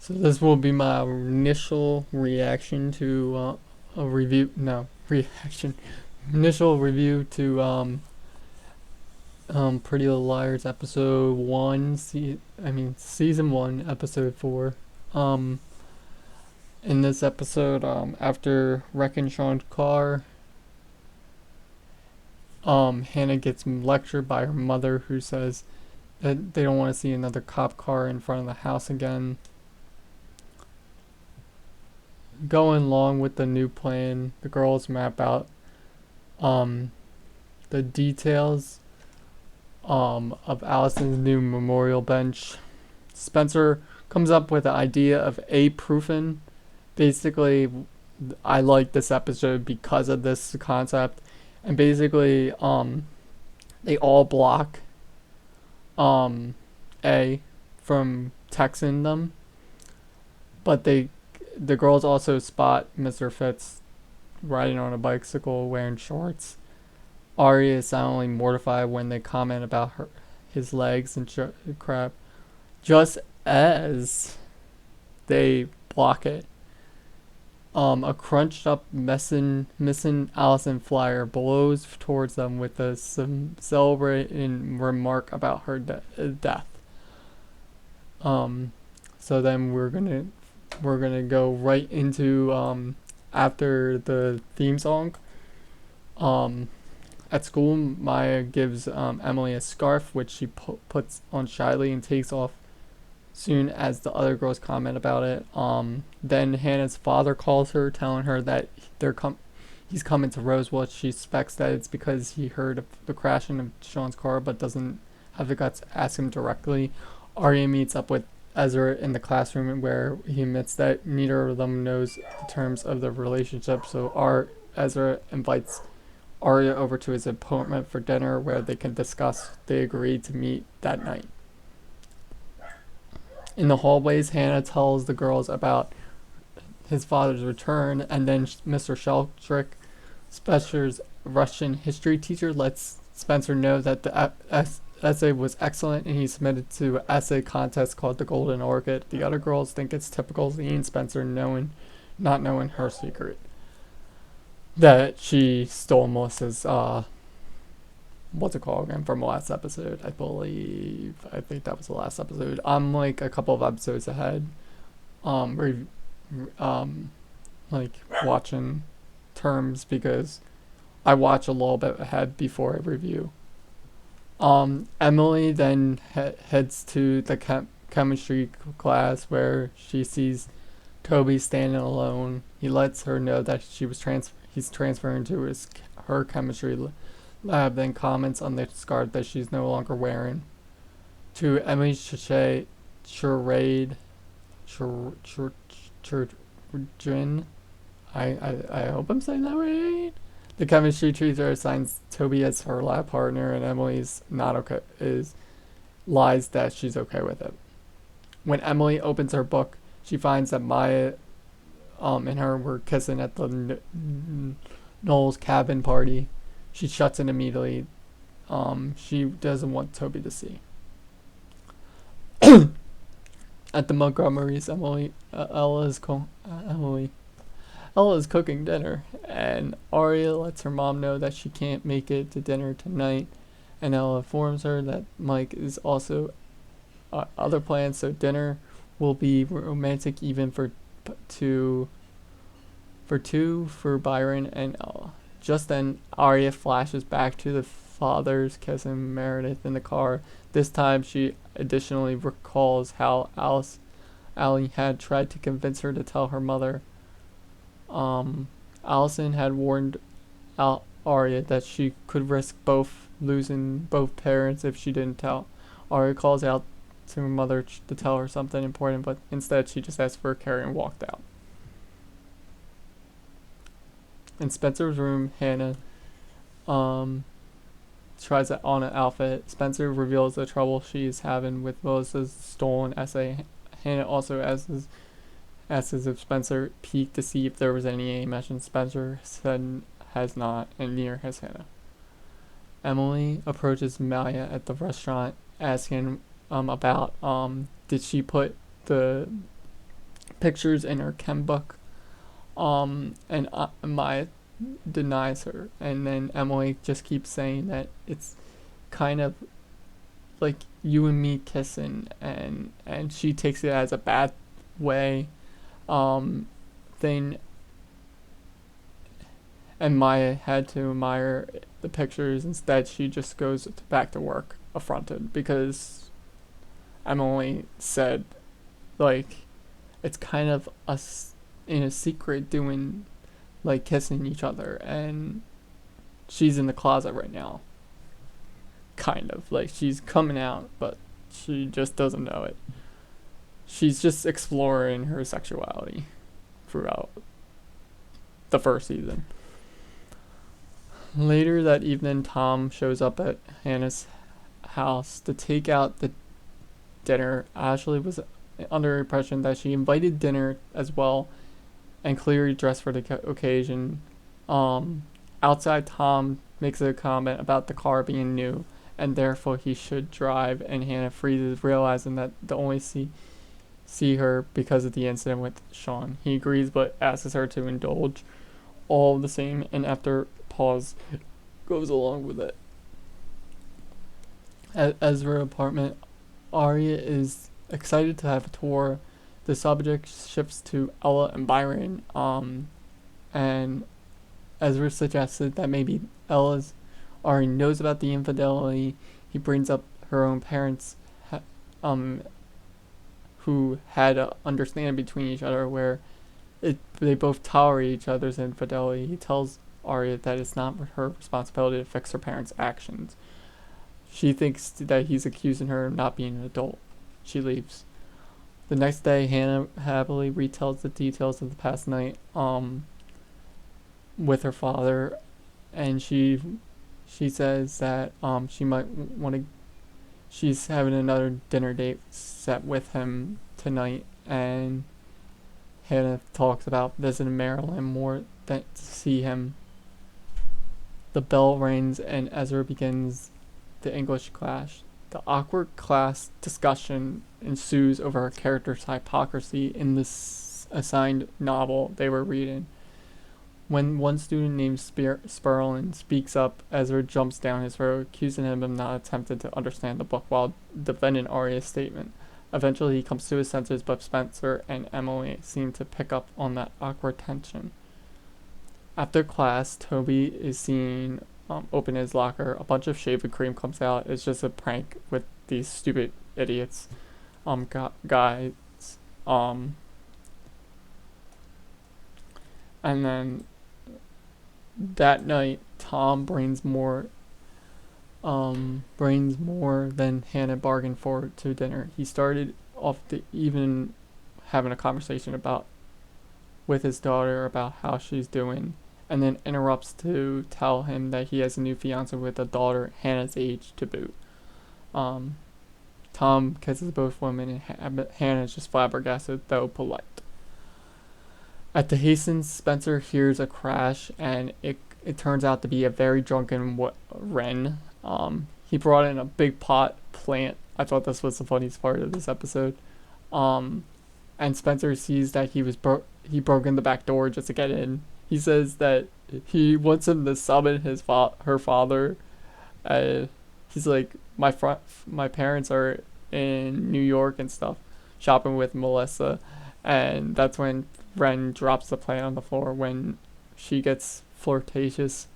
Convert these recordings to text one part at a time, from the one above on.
So this will be my initial reaction to a review. No, reaction. Initial review to Pretty Little Liars episode one. Season one, episode four. Um, in this episode, after wrecking Sean's car, Hannah gets lectured by her mother, who says that they don't want to see another cop car in front of the house again. Going along with the new plan, the girls map out um, the details of Alison's new memorial bench. Spencer comes up with the idea of a-proofing. Basically, I like this episode because of this concept. And basically, they all block A from texting them, but the girls also spot Mr. Fitz riding on a bicycle wearing shorts. Aria is silently mortified when they comment about his legs and crap, just as they block it. A crunched up missing Alison flyer blows towards them with a celebrating remark about her death. So then we're gonna go right into after the theme song. At school, Maya gives Emily a scarf, which she puts on shyly and takes off soon as the other girls comment about it. Then Hannah's father calls her, telling her that he's coming to Rosewood. She suspects that it's because he heard of the crashing of Sean's car, but doesn't have the guts to ask him directly. Aria meets up with Ezra in the classroom, where he admits that neither of them knows the terms of the relationship. So Ezra invites Aria over to his apartment for dinner, where they can discuss. They agree to meet that night. In the hallways, Hannah tells the girls about his father's return, and then Mr. Sheltrick, Spencer's Russian history teacher, lets Spencer know that the essay was excellent, and he submitted to an essay contest called the Golden Orchid. The other girls think it's typical of Ian Spencer not knowing her secret, that she stole Melissa's what's it called again from the last episode. I think that was the last episode. I'm like a couple of episodes ahead, like watching terms, because I watch a little bit ahead before I review. Emily then heads to the chemistry class, where she sees Toby standing alone. He lets her know that he's transferring to her chemistry lab, then comments on the scarf that she's no longer wearing. To Emily's charade, I hope I'm saying that right. The chemistry teacher assigns Toby as her lab partner, and Emily's not okay. Lies that she's okay with it. When Emily opens her book, she finds that Maya, and her were kissing at the Noel's cabin party. She shuts it immediately. She doesn't want Toby to see. At the Montgomerys, Ella is cooking dinner, and Aria lets her mom know that she can't make it to dinner tonight, and Ella informs her that Mike is also other plans, so dinner will be romantic even for Byron and Ella. Just then, Aria flashes back to the fathers kissing Meredith in the car. This time, she additionally recalls how Allie had tried to convince her to tell her mother. Alison had warned Aria that she could risk losing both parents if she didn't tell. Aria calls out to her mother to tell her something important, but instead she just asked for a carry and walked out. In Spencer's room, Hannah tries on an outfit. Spencer reveals the trouble she's having with Melissa's stolen essay. Hannah also asks if Spencer peeked to see if there was any aim mention. Spencer said has not, and neither has Hannah. Emily approaches Maya at the restaurant, asking about did she put the pictures in her chem book. And Maya denies her, and then Emily just keeps saying that it's kind of like you and me kissing, and she takes it as a bad way thing, and Maya had to admire the pictures. Instead, she just goes back to work affronted because Emily said, like, it's kind of us in a secret doing, like, kissing each other, and she's in the closet right now. Kind of. Like, she's coming out, but she just doesn't know it. She's just exploring her sexuality throughout the first season. Later that evening, Tom shows up at Hannah's house to take out the dinner. Ashley was under the impression that she invited dinner as well and clearly dressed for the occasion. Outside, Tom makes a comment about the car being new and therefore he should drive, and Hannah freezes, realizing that they only see her because of the incident with Sean. He agrees but asks her to indulge all the same, and after pause goes along with it. At Ezra's apartment, Aria is excited to have a tour. The subject shifts to Ella and Byron, and Ezra suggested that maybe Ella's already knows about the infidelity. He brings up her own parents, who had an understanding between each other where they both tolerate each other's infidelity. He tells Aria that it's not her responsibility to fix her parents' actions. She thinks that he's accusing her of not being an adult. She leaves. The next day, Hannah happily retells the details of the past night with her father, and she says that she might want to. She's having another dinner date set with him tonight, and Hannah talks about visiting Maryland more than to see him. The bell rings and Ezra begins the English class. The awkward class discussion ensues over her character's hypocrisy in this assigned novel they were reading. When one student named Sperlin speaks up, Ezra jumps down his throat, accusing him of not attempting to understand the book while defending Aria's statement. Eventually, he comes to his senses, but Spencer and Emily seem to pick up on that awkward tension. After class, Toby is seen open his locker. A bunch of shaving cream comes out. It's just a prank with these stupid idiots, guys. And then that night, Tom brings more than Hannah bargained for to dinner. He started off the even having a conversation with his daughter about how she's doing, and then interrupts to tell him that he has a new fiance with a daughter Hannah's age to boot. Tom kisses both women, and Hannah's just flabbergasted, though polite. At the Hastings, Spencer hears a crash, and it turns out to be a very drunken Wren. He brought in a big pot plant. I thought this was the funniest part of this episode. And Spencer sees that he broke in the back door just to get in. He says that he wants him to summon her father. He's like, my parents are in New York and stuff, shopping with Melissa, and that's when Wren drops the plant on the floor when she gets flirtatious,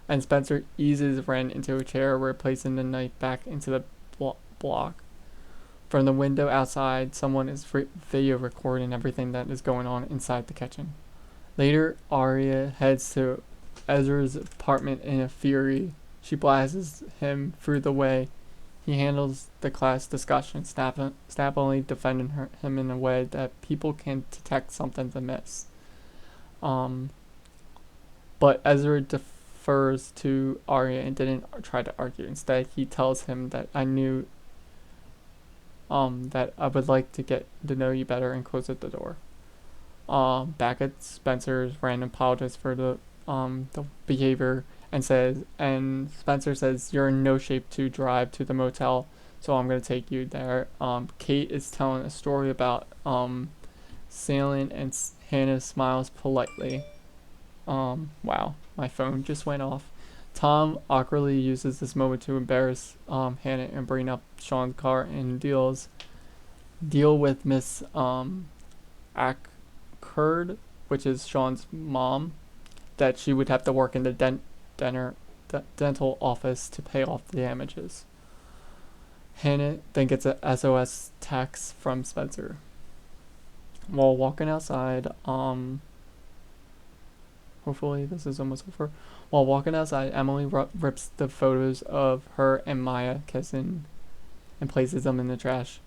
and Spencer eases Wren into a chair, replacing the knife back into the block. From the window outside, someone is video recording everything that is going on inside the kitchen. Later, Aria heads to Ezra's apartment in a fury. She blasts him through the way he handles the class discussion, snappily defending him in a way that people can detect something's amiss. But Ezra defers to Aria and didn't try to argue. Instead, he tells him that I knew that I would like to get to know you better, and closes the door. Back at Spencer's, Random apologizes for the behavior and Spencer says, you're in no shape to drive to the motel, so I'm going to take you there. Kate is telling a story about silent, and Hannah smiles politely. Wow, my phone just went off. Tom awkwardly uses this moment to embarrass Hannah and bring up Sean's car and deal with Miss Ackerd, which is Sean's mom, that she would have to work in the dental office to pay off the damages. Hannah then gets a SOS text from Spencer. While walking outside, hopefully this is almost over. While walking outside, Emily rips the photos of her and Maya kissing and places them in the trash.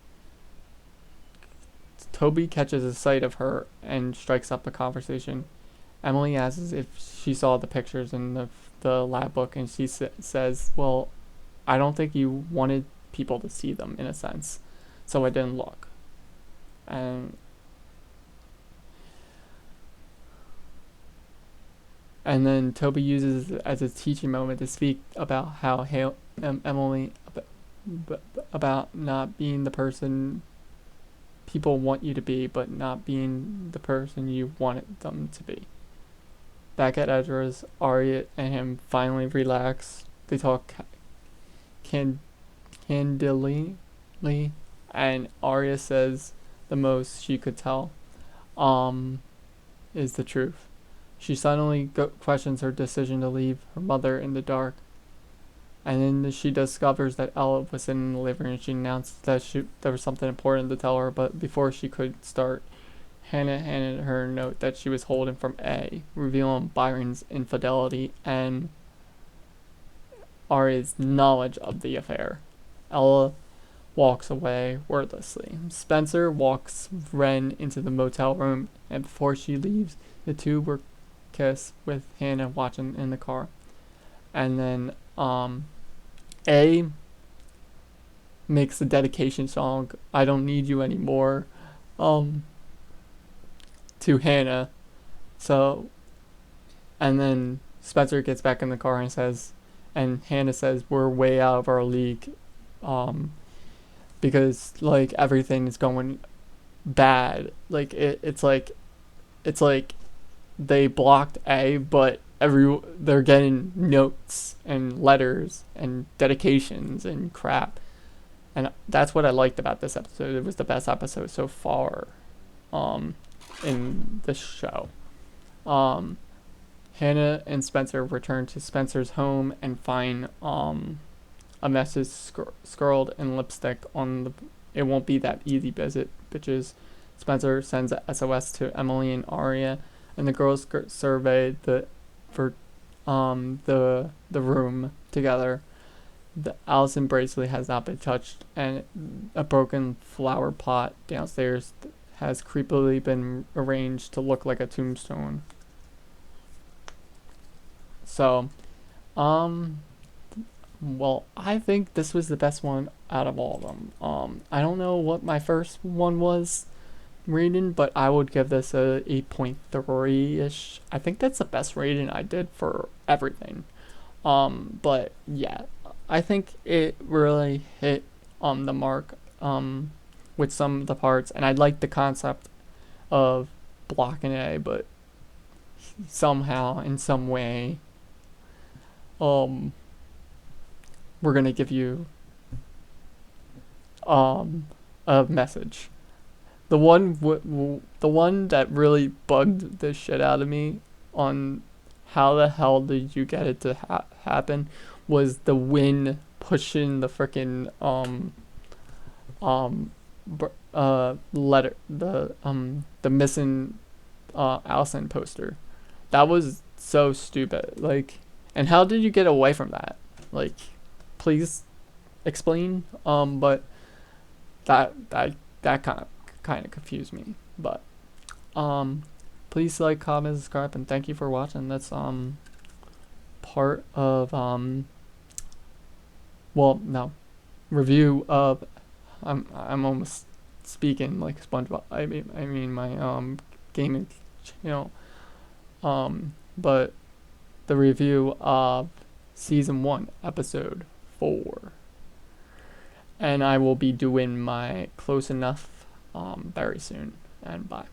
Toby catches a sight of her and strikes up a conversation. Emily asks if she saw the pictures in the lab book, and she says, well, I don't think you wanted people to see them, in a sense, so I didn't look. And then Toby uses it as a teaching moment to speak about how Emily, about not being the person people want you to be, but not being the person you wanted them to be. Back at Edra's, Aria and him finally relax. They talk candidly, and Aria says the most she could tell is the truth. She suddenly questions her decision to leave her mother in the dark. And then she discovers that Ella was in the living room. She announced that there was something important to tell her, but before she could start, Hannah handed her a note that she was holding from A, revealing Byron's infidelity and Aria's knowledge of the affair. Ella walks away wordlessly. Spencer walks Ren into the motel room, and before she leaves, the two were kiss with Hannah watching in the car. And then A makes the dedication song, I Don't Need You Anymore, to Hannah. So, and then Spencer gets back in the car and Hannah says, we're way out of our league, because like everything is going bad. Like it's like they blocked A, but they're getting notes and letters and dedications and crap. And that's what I liked about this episode. It was the best episode so far in this show. Hannah and Spencer return to Spencer's home and find a message scrawled in lipstick on the "It won't be that easy, bitches." Spencer sends a SOS to Emily and Aria, and the girls survey the room together. The Alison bracelet has not been touched, and a broken flower pot downstairs has creepily been arranged to look like a tombstone. So, well, I think this was the best one out of all of them. I don't know what my first one was rating, but I would give this a 8.3-ish. I think that's the best rating I did for everything. But yeah, I think it really hit on the mark with some of the parts, and I like the concept of blocking A, but somehow, in some way, we're gonna give you a message. The one that really bugged the shit out of me on how the hell did you get it to happen was the wind pushing the freaking letter, the missing Alison poster. That was so stupid. Like, and how did you get away from that? Like, please explain. But that kind of confused me. But please like, comment, subscribe, and thank you for watching. That's part of review of I'm almost speaking like SpongeBob. I mean my gaming channel. But the review of season 1, episode 4. And I will be doing my close enough very soon. And bye.